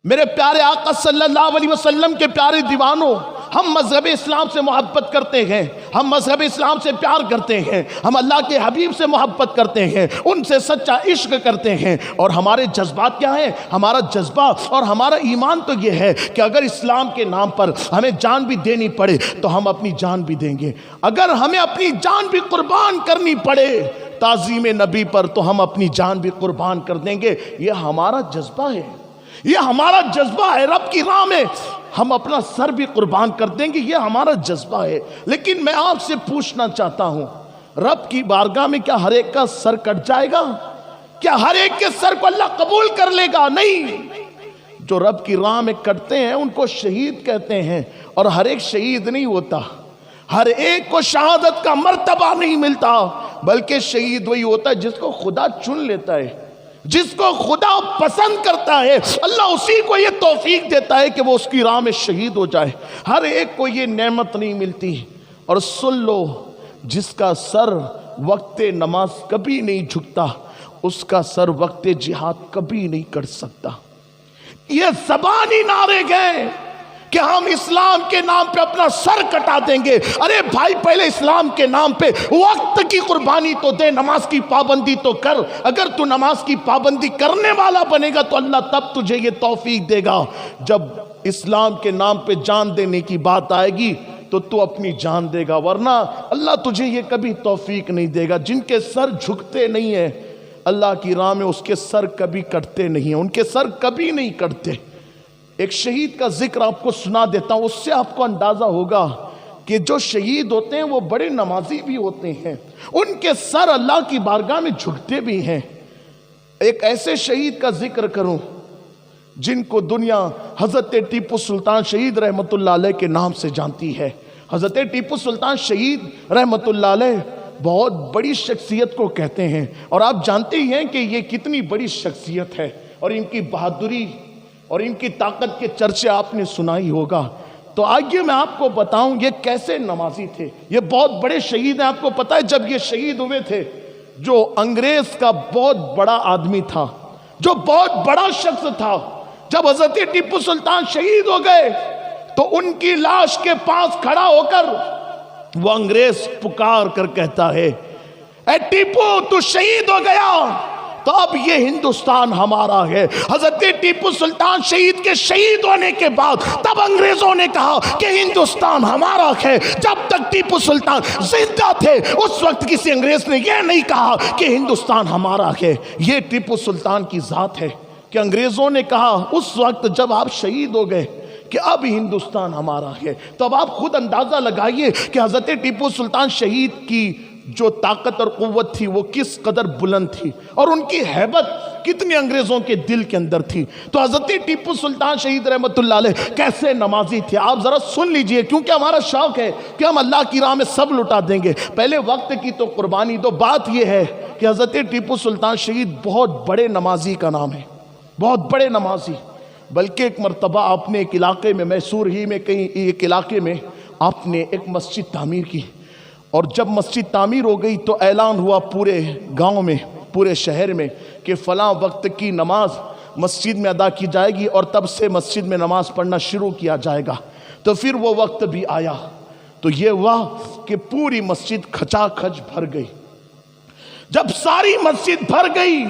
میرے پیارے آقا صلی اللہ علیہ وسلم کے پیارے دیوانوں، ہم مذہب اسلام سے محبت کرتے ہیں، ہم مذہب اسلام سے پیار کرتے ہیں، ہم اللہ کے حبیب سے محبت کرتے ہیں، ان سے سچا عشق کرتے ہیں، اور ہمارے جذبات کیا ہیں؟ ہمارا جذبہ اور ہمارا ایمان تو یہ ہے کہ اگر اسلام کے نام پر ہمیں جان بھی دینی پڑے تو ہم اپنی جان بھی دیں گے، اگر ہمیں اپنی جان بھی قربان کرنی پڑے تعظیم نبی پر تو ہم اپنی جان بھی قربان کر دیں گے۔ یہ ہمارا جذبہ ہے، یہ ہمارا جذبہ ہے، رب کی راہ میں ہم اپنا سر بھی قربان کر دیں گے، یہ ہمارا جذبہ ہے۔ لیکن میں آپ سے پوچھنا چاہتا ہوں، رب کی بارگاہ میں کیا ہر ایک کا سر کٹ جائے گا؟ کیا ہر ایک کے سر کو اللہ قبول کر لے گا؟ نہیں۔ جو رب کی راہ میں کٹتے ہیں ان کو شہید کہتے ہیں، اور ہر ایک شہید نہیں ہوتا، ہر ایک کو شہادت کا مرتبہ نہیں ملتا، بلکہ شہید وہی ہوتا ہے جس کو خدا چن لیتا ہے، جس کو خدا پسند کرتا ہے، اللہ اسی کو یہ توفیق دیتا ہے کہ وہ اس کی راہ میں شہید ہو جائے۔ ہر ایک کو یہ نعمت نہیں ملتی۔ اور سن لو، جس کا سر وقت نماز کبھی نہیں جھکتا اس کا سر وقت جہاد کبھی نہیں کٹ سکتا۔ یہ زبانی نعرے گئے کہ ہم اسلام کے نام پہ اپنا سر کٹا دیں گے۔ ارے بھائی، پہلے اسلام کے نام پہ وقت کی قربانی تو دے، نماز کی پابندی تو کر۔ اگر تو نماز کی پابندی کرنے والا بنے گا تو اللہ تب تجھے یہ توفیق دے گا۔ جب اسلام کے نام پہ جان دینے کی بات آئے گی تو تو اپنی جان دے گا، ورنہ اللہ تجھے یہ کبھی توفیق نہیں دے گا۔ جن کے سر جھکتے نہیں ہیں اللہ کی راہ میں، اس کے سر کبھی کٹتے نہیں ہیں، ان کے سر کبھی نہیں کٹتے۔ ایک شہید کا ذکر آپ کو سنا دیتا ہوں، اس سے آپ کو اندازہ ہوگا کہ جو شہید ہوتے ہیں وہ بڑے نمازی بھی ہوتے ہیں، ان کے سر اللہ کی بارگاہ میں جھکتے بھی ہیں۔ ایک ایسے شہید کا ذکر کروں جن کو دنیا حضرت ٹیپو سلطان شہید رحمت اللہ علیہ کے نام سے جانتی ہے۔ حضرت ٹیپو سلطان شہید رحمت اللہ علیہ بہت بڑی شخصیت کو کہتے ہیں، اور آپ جانتے ہی ہیں کہ یہ کتنی بڑی شخصیت ہے، اور ان کی بہادری اور ان کی طاقت کے چرچے آپ نے سنا ہی ہوگا۔ تو آئیے میں آپ کو بتاؤں یہ کیسے نمازی تھے۔ یہ بہت بڑے شہید ہیں۔ آپ کو پتہ ہے جب یہ شہید ہوئے تھے، جو انگریز کا بہت بڑا آدمی تھا، جو بہت بڑا شخص تھا، جب حضرت ٹیپو سلطان شہید ہو گئے تو ان کی لاش کے پاس کھڑا ہو کر وہ انگریز پکار کر کہتا ہے، اے ٹیپو تو شہید ہو گیا تو اب یہ ہندوستان ہمارا ہے۔ حضرت ٹیپو سلطان شہید کے شہید ہونے کے بعد تب انگریزوں نے کہا کہ ہندوستان ہمارا ہے۔ جب تک ٹیپو سلطان زندہ تھے اس وقت کسی انگریز نے یہ نہیں کہا کہ ہندوستان ہمارا ہے۔ یہ ٹیپو سلطان کی ذات ہے کہ انگریزوں نے کہا اس وقت جب آپ شہید ہو گئے کہ اب ہندوستان ہمارا ہے۔ تو اب آپ خود اندازہ لگائیے کہ حضرت ٹیپو سلطان شہید کی جو طاقت اور قوت تھی وہ کس قدر بلند تھی، اور ان کی ہیبت کتنی انگریزوں کے دل کے اندر تھی۔ تو حضرت ٹیپو سلطان شہید رحمت اللہ علیہ کیسے نمازی تھے آپ ذرا سن لیجئے، کیونکہ ہمارا شوق ہے کہ ہم اللہ کی راہ میں سب لٹا دیں گے۔ پہلے وقت کی تو قربانی دو۔ بات یہ ہے کہ حضرت ٹیپو سلطان شہید بہت بڑے نمازی کا نام ہے، بہت بڑے نمازی۔ بلکہ ایک مرتبہ آپ نے ایک علاقے میں، میسور ہی میں کہیں ایک علاقے میں آپ نے ایک مسجد تعمیر کی، اور جب مسجد تعمیر ہو گئی تو اعلان ہوا پورے گاؤں میں، پورے شہر میں کہ فلاں وقت کی نماز مسجد میں ادا کی جائے گی، اور تب سے مسجد میں نماز پڑھنا شروع کیا جائے گا۔ تو پھر وہ وقت بھی آیا تو یہ ہوا کہ پوری مسجد کھچا کھچ بھر گئی۔ جب ساری مسجد بھر گئی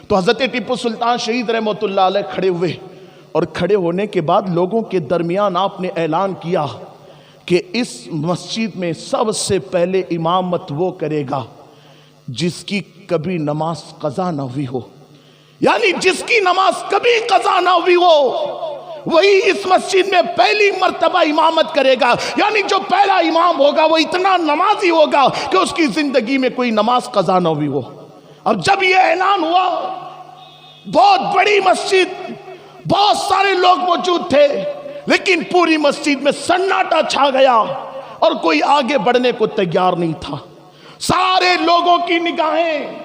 تو حضرت ٹیپو سلطان شہید رحمت اللہ علیہ کھڑے ہوئے، اور کھڑے ہونے کے بعد لوگوں کے درمیان آپ نے اعلان کیا کہ اس مسجد میں سب سے پہلے امامت وہ کرے گا جس کی کبھی نماز قضا نہ ہوئی ہو، یعنی جس کی نماز کبھی قضا نہ ہوئی ہو وہی اس مسجد میں پہلی مرتبہ امامت کرے گا۔ یعنی جو پہلا امام ہوگا وہ اتنا نمازی ہوگا کہ اس کی زندگی میں کوئی نماز قضا نہ ہوئی ہو۔ اب جب یہ اعلان ہوا، بہت بڑی مسجد، بہت سارے لوگ موجود تھے، لیکن پوری مسجد میں سناٹا چھا گیا اور کوئی آگے بڑھنے کو تیار نہیں تھا۔ سارے لوگوں کی نگاہیں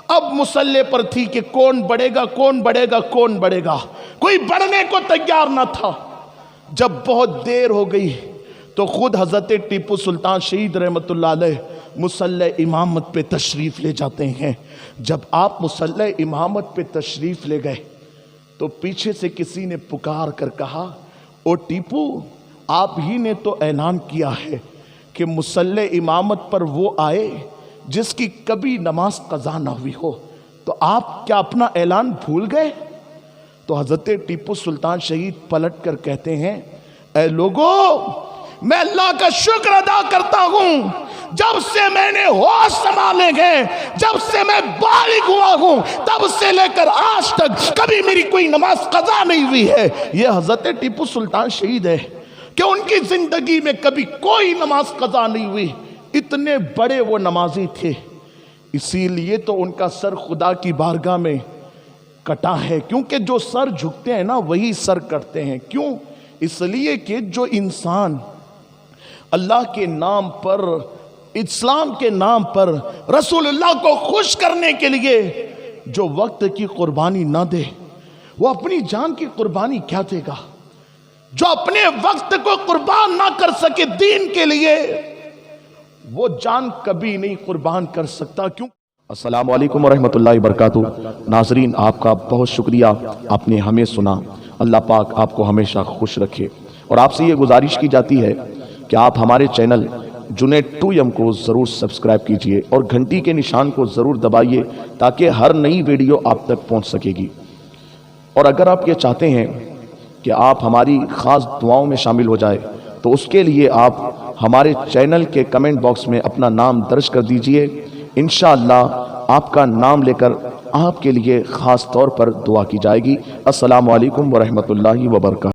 اب مصلی پر تھی کہ کون بڑھے گا، کون بڑھے گا، کون بڑھے گا۔ کوئی بڑھنے کو تیار نہ تھا۔ جب بہت دیر ہو گئی تو خود حضرت ٹیپو سلطان شہید رحمت اللہ علیہ مصلی امامت پہ تشریف لے جاتے ہیں۔ جب آپ مصلی امامت پہ تشریف لے گئے تو پیچھے سے کسی نے پکار کر کہا، او ٹیپو، آپ ہی نے تو اعلان کیا ہے کہ مصلی امامت پر وہ آئے جس کی کبھی نماز قضا نہ ہوئی ہو، تو آپ کیا اپنا اعلان بھول گئے؟ تو حضرت ٹیپو سلطان شہید پلٹ کر کہتے ہیں، اے لوگو، میں اللہ کا شکر ادا کرتا ہوں، جب سے میں نے ہوش سنبھالے گئے، جب سے میں بالغ ہوا ہوں، تب سے لے کر آج تک کبھی میری کوئی نماز قضا نہیں ہوئی ہے۔ یہ حضرت ٹیپو سلطان شہید ہے کہ ان کی زندگی میں کبھی کوئی نماز قضا نہیں ہوئی، اتنے بڑے وہ نمازی تھے۔ اسی لیے تو ان کا سر خدا کی بارگاہ میں کٹا ہے، کیونکہ جو سر جھکتے ہیں نا وہی سر کٹتے ہیں۔ کیوں؟ اس لیے کہ جو انسان اللہ کے نام پر، اسلام کے نام پر، رسول اللہ کو خوش کرنے کے لیے جو وقت کی قربانی نہ دے، وہ اپنی جان کی قربانی کیا دے گا؟ جو اپنے وقت کو قربان نہ کر سکے دین کے لیے، وہ جان کبھی نہیں قربان کر سکتا۔ کیوں؟ السلام علیکم ورحمۃ اللہ وبرکاتہ۔ ناظرین، آپ کا بہت شکریہ، آپ نے ہمیں سنا۔ اللہ پاک آپ کو ہمیشہ خوش رکھے۔ اور آپ سے یہ گزارش کی جاتی ہے کہ آپ ہمارے چینل جنید 2M کو ضرور سبسکرائب کیجئے اور گھنٹی کے نشان کو ضرور دبائیے تاکہ ہر نئی ویڈیو آپ تک پہنچ سکے گی۔ اور اگر آپ یہ چاہتے ہیں کہ آپ ہماری خاص دعاؤں میں شامل ہو جائے تو اس کے لیے آپ ہمارے چینل کے کمنٹ باکس میں اپنا نام درج کر دیجئے۔ انشاءاللہ آپ کا نام لے کر آپ کے لیے خاص طور پر دعا کی جائے گی۔ السلام علیکم ورحمۃ اللہ وبرکاتہ۔